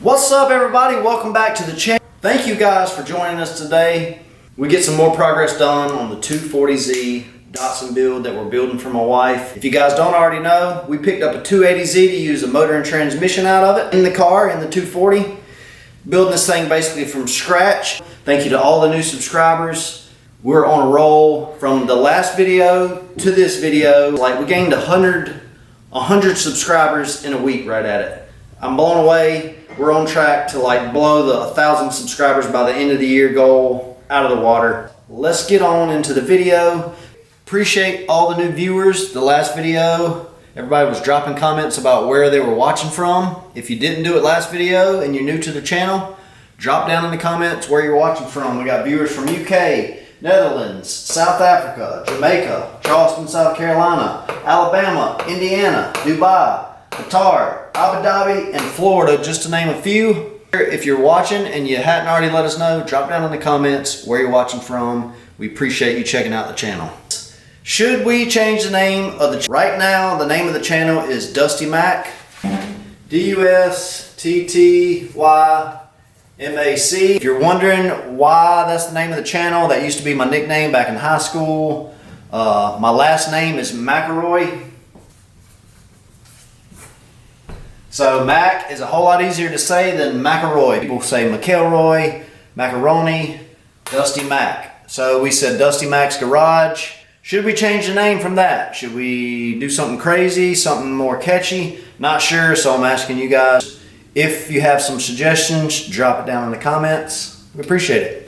What's up, everybody? Welcome back to the channel. Thank you guys for joining us today. We get some more progress done on the 240Z Datsun build that we're building for my wife. If you guys don't already know, we picked up a 280Z to use a motor and transmission out of it in the car, in the 240. Building this thing basically from scratch. Thank you to all the new subscribers. We're on a roll from the last video to this video. Like, we gained 100 subscribers in a week right at it. I'm blown away. We're on track to like blow the 1,000 subscribers by the end of the year goal out of the water. Let's get on into the video. Appreciate all the new viewers. The last video, everybody was dropping comments about where they were watching from. If you didn't do it last video and you're new to the channel, drop down in the comments where you're watching from. We got viewers from UK, Netherlands, South Africa, Jamaica, Charleston, South Carolina, Alabama, Indiana, Dubai, Qatar, Abu Dhabi, and Florida, just to name a few. If you're watching and you hadn't already let us know, drop down in the comments where you're watching from. We appreciate you checking out the channel. Should we change the name of the channel? Right now, the name of the channel is Dusty Mac. D-U-S-T-T-Y-M-A-C. If you're wondering why that's the name of the channel, that used to be my nickname back in high school. My last name is McElroy. So Mac is a whole lot easier to say than McElroy. People say McElroy, Macaroni, Dusty Mac. So we said Dusty Mac's Garage. Should we change the name from that? Should we do something crazy, something more catchy? Not sure, so I'm asking you guys. If you have some suggestions, drop it down in the comments. We appreciate it.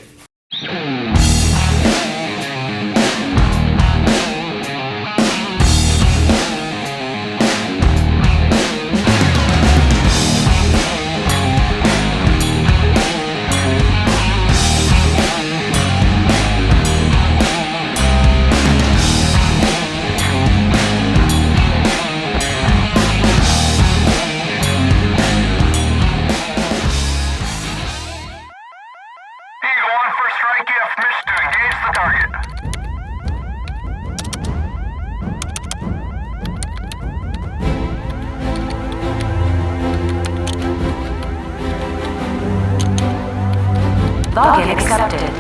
Login accepted.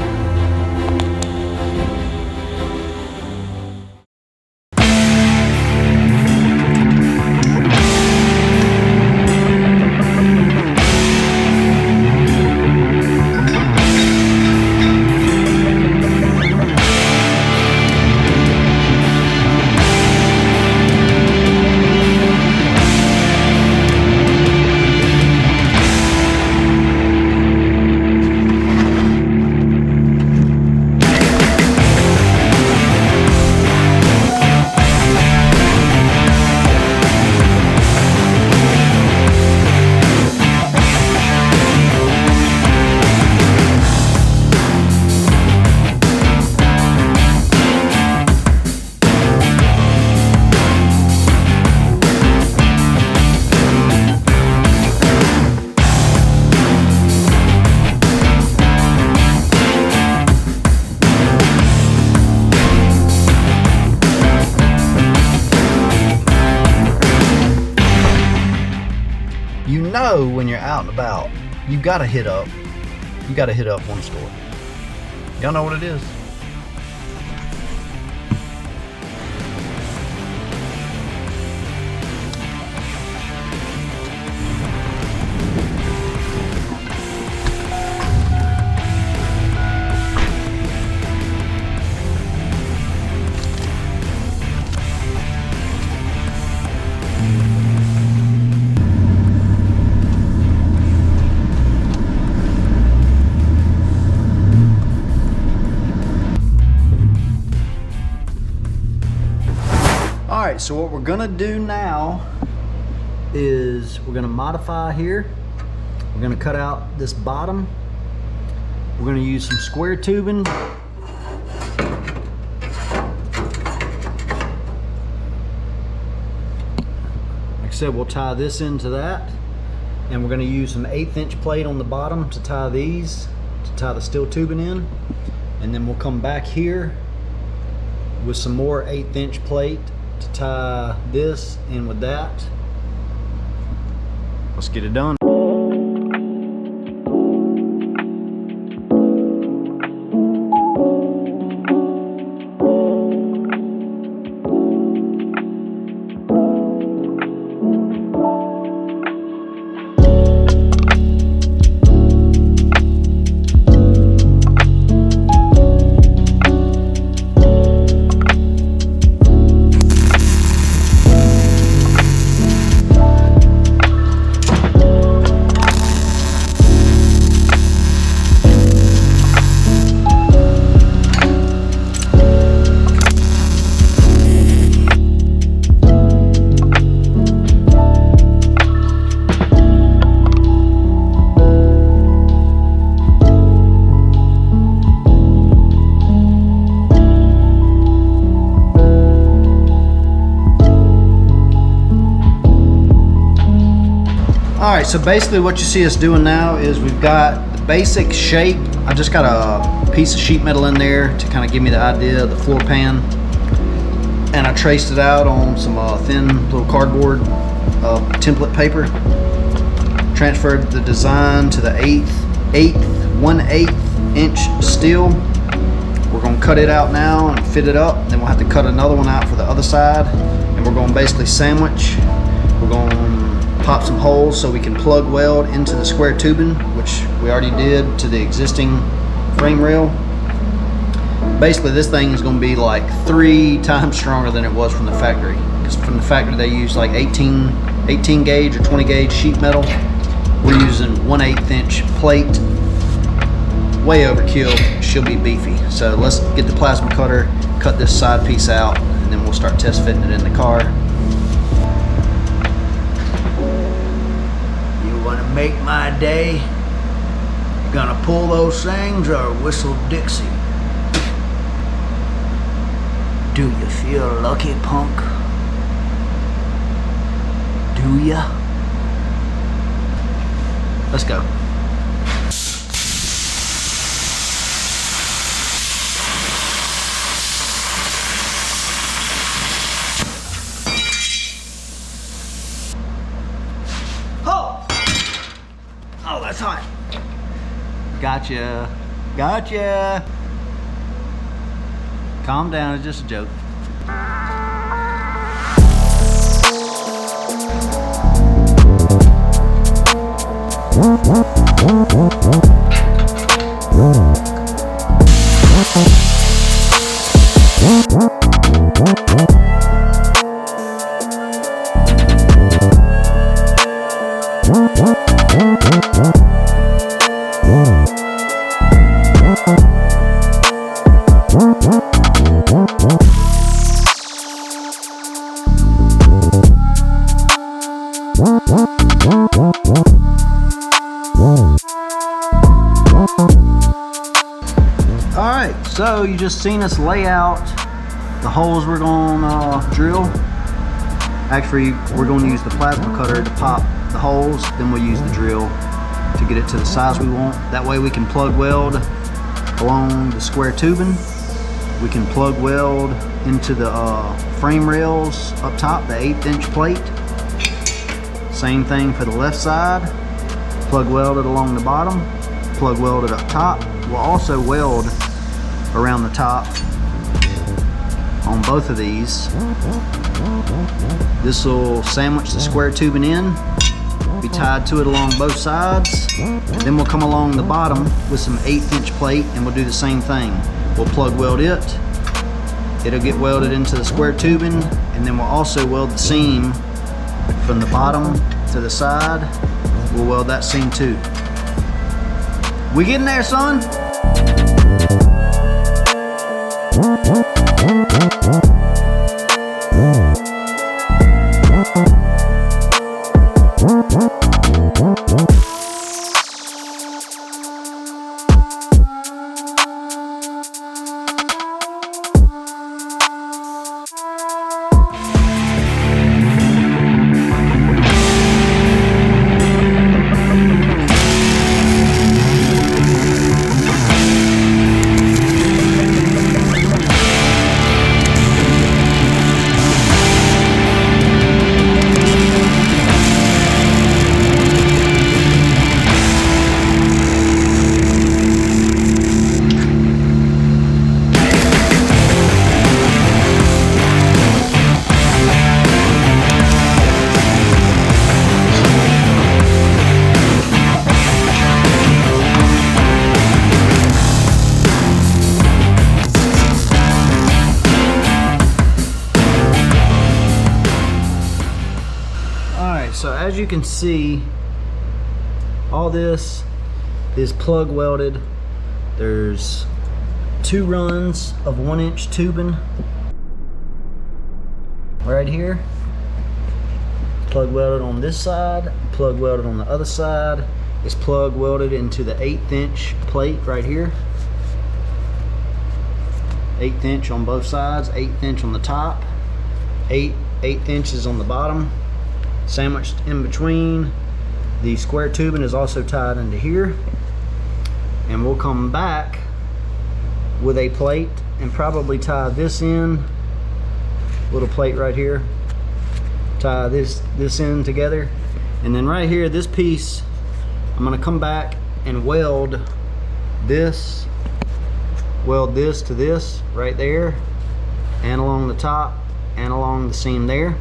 You know when you're out and about, you gotta hit up one store. Y'all know what it is? Alright, so what we're gonna do now is we're gonna modify here. We're gonna cut out this bottom. We're gonna use some square tubing. Like I said, we'll tie this into that. And we're gonna use some 1/8 inch plate on the bottom to tie these, to tie the steel tubing in. And then we'll come back here with some more 1/8 inch plate to tie this in with that. Let's get it done. right, so basically what you see us doing now is we've got the basic shape. I just got a piece of sheet metal in there to kind of give me the idea of the floor pan. And I traced it out on some thin little cardboard template paper. Transferred the design to the 1/8 inch steel. We're gonna cut it out now and fit it up. Then we'll have to cut another one out for the other side. And we're gonna basically sandwich. We're gonna pop some holes so we can plug weld into the square tubing, which we already did to the existing frame rail. Basically this thing is going to be like 3 times stronger than it was from the factory, because from the factory they use like 18 gauge or 20 gauge sheet metal. We're using 1/8 inch plate. Way overkill. She'll be beefy. So let's get the plasma cutter, cut this side piece out, and then we'll start test fitting it in the car. You want to make my day? Gonna pull those things or whistle Dixie? Do you feel lucky, punk? Do ya? Let's go. Oh! Oh, that's hot. Gotcha. Gotcha. Calm down, it's just a joke. Alright, so you just seen us lay out the holes we're gonna drill. Actually, we're gonna use the plasma cutter to pop the holes, then we'll use the drill to get it to the size we want. That way we can plug weld along the square tubing. We can plug weld into the frame rails up top, the 1/8 inch plate. Same thing for the left side. Plug weld it along the bottom, plug weld it up top. We'll also weld around the top on both of these. This will sandwich the square tubing in, be tied to it along both sides. Then we'll come along the bottom with some 1/8 inch plate and we'll do the same thing. We'll plug weld it. It'll get welded into the square tubing, and then we'll also weld the seam from the bottom to the side. We'll weld that seam too. We getting there, son? So as you can see, all this is plug welded. There's 2 runs of 1 inch tubing right here. Plug welded on this side, plug welded on the other side. It's plug welded into the 1/8 inch plate right here. 1/8 inch on both sides, 1/8 inch on the top, 8 inches on the bottom. Sandwiched in between The square tubing is also tied into here, and we'll come back with a plate and probably tie this in, little plate right here, tie this in together, and then right here, this piece, I'm gonna come back and weld this to this right there, and along the top and along the seam there.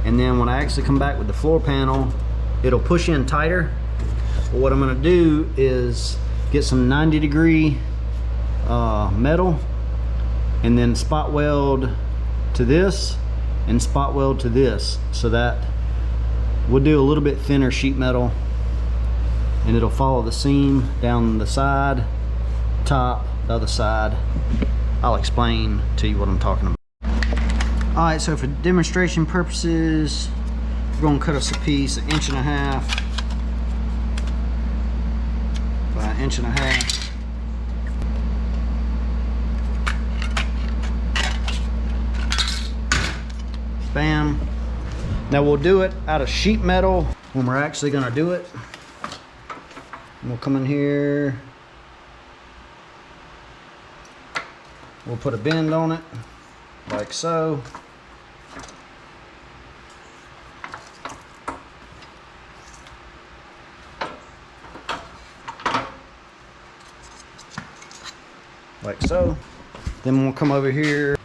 And then when I actually come back with the floor panel, it'll push in tighter. But what I'm gonna do is get some 90-degree metal and then spot weld to this and spot weld to this, so that we'll do a little bit thinner sheet metal, and it'll follow the seam down the side, top, the other side. I'll explain to you what I'm talking about. All right, so for demonstration purposes, we're gonna cut us a piece 1.5 inches by 1.5 inches. Bam. Now we'll do it out of sheet metal when we're actually gonna do it. And we'll come in here. We'll put a bend on it, like so. Like so. Then we'll come over here.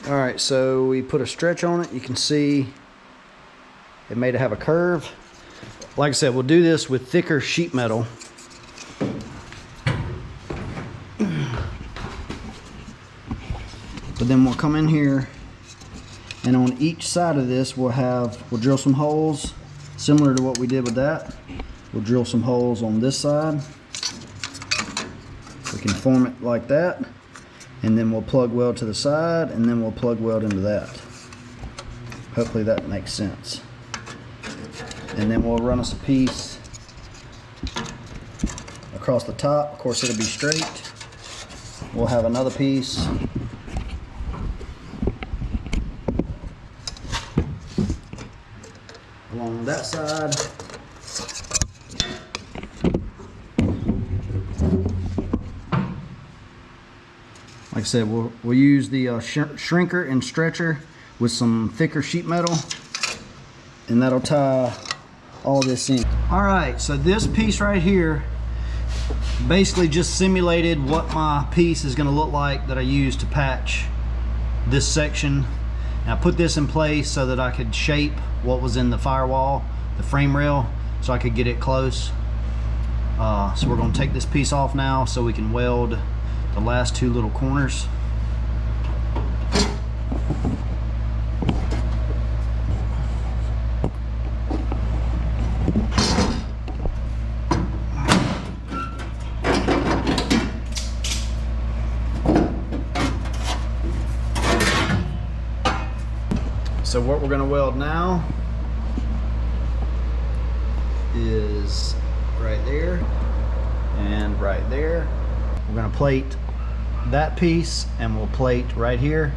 All right, so we put a stretch on it. You can see it made it have a curve. Like I said, we'll do this with thicker sheet metal. But then we'll come in here, and on each side of this we'll drill some holes similar to what we did with that. We'll drill some holes on this side. We can form it like that. And then we'll plug weld to the side, and then we'll plug weld into that. Hopefully that makes sense. And then we'll run us a piece across the top. Of course, it'll be straight. We'll have another piece along that side. Like I said, we'll use the shrinker and stretcher with some thicker sheet metal, and that'll tie all this in. All right, so this piece right here basically just simulated what my piece is going to look like that I used to patch this section. And I put this in place so that I could shape what was in the firewall, the frame rail, so I could get it close. So we're going to take this piece off now so we can weld the last two little corners. So what we're going to weld now is right there and right there. We're going to plate that piece, and we'll plate right here.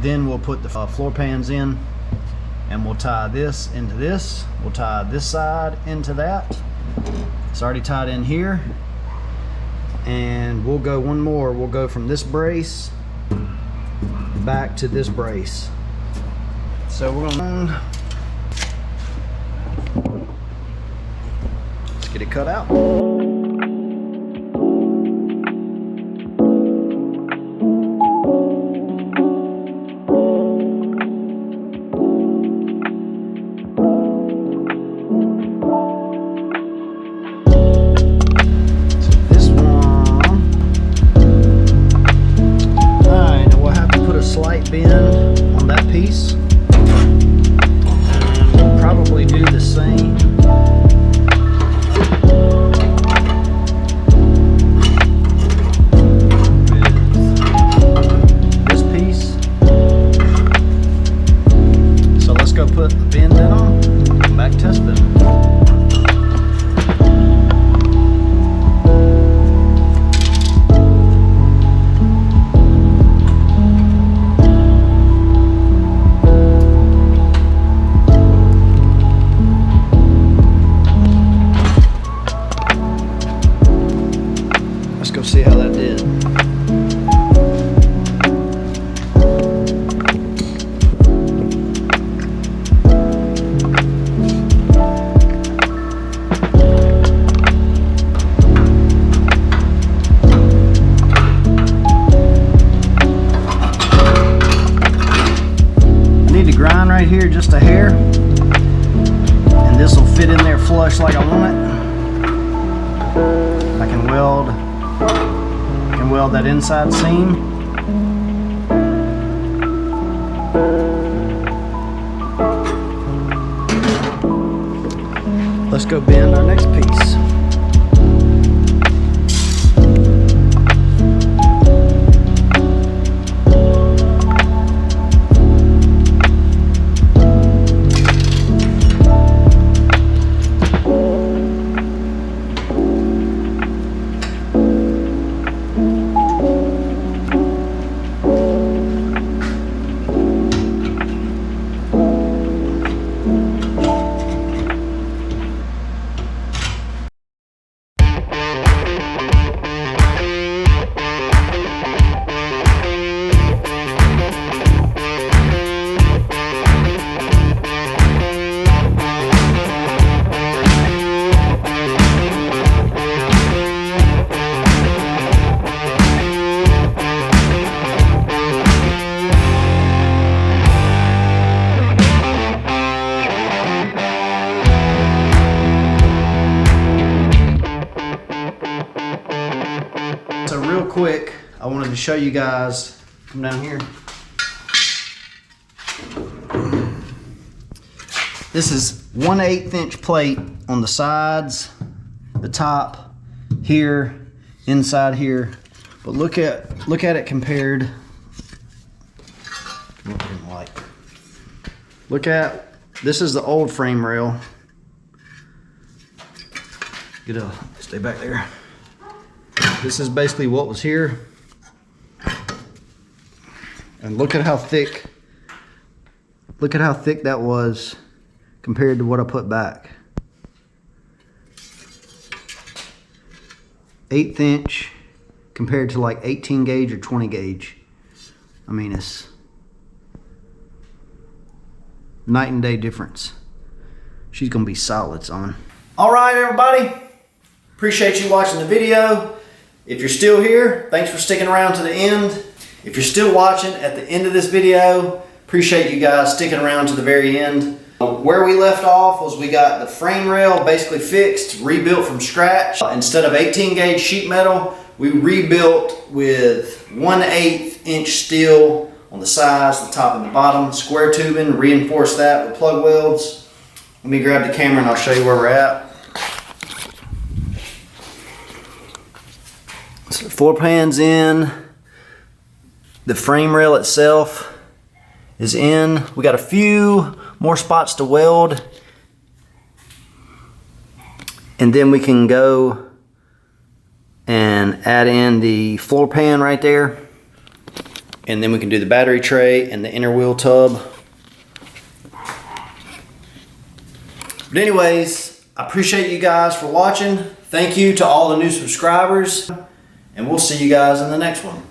Then we'll put the floor pans in, and we'll tie this into this. We'll tie this side into that. It's already tied in here. And we'll go one more. We'll go from this brace back to this brace. So we're gonna, let's get it cut out. Slight bend on that piece, and we'll probably do the same put the bend in them, come back test fit them. Let's go see how that did. Grind right here just a hair, and this will fit in there flush like I want it. I can weld that inside seam. Let's go bend our next piece. So real quick, I wanted to show you guys, come down here. This is 1/8 inch plate on the sides, the top, here, inside here. But look at it compared. Look at, this is the old frame rail. Stay back there. This is basically what was here. And look at how thick that was compared to what I put back. 1/8 inch compared to like 18 gauge or 20 gauge. I mean, it's night and day difference. She's gonna be solid, son. All right, everybody. Appreciate you watching the video. If you're still here, thanks for sticking around to the end. If you're still watching at the end of this video, appreciate you guys sticking around to the very end. Where we left off was we got the frame rail basically fixed, rebuilt from scratch. Instead of 18 gauge sheet metal, we rebuilt with 1/8 inch steel on the sides, the top and the bottom, square tubing, reinforced that with plug welds. Let me grab the camera and I'll show you where we're at. So the floor pan's in, the frame rail itself is in. We got a few more spots to weld, and then we can go and add in the floor pan right there, and then we can do the battery tray and the inner wheel tub. But anyways, I appreciate you guys for watching. Thank you to all the new subscribers, and we'll see you guys in the next one.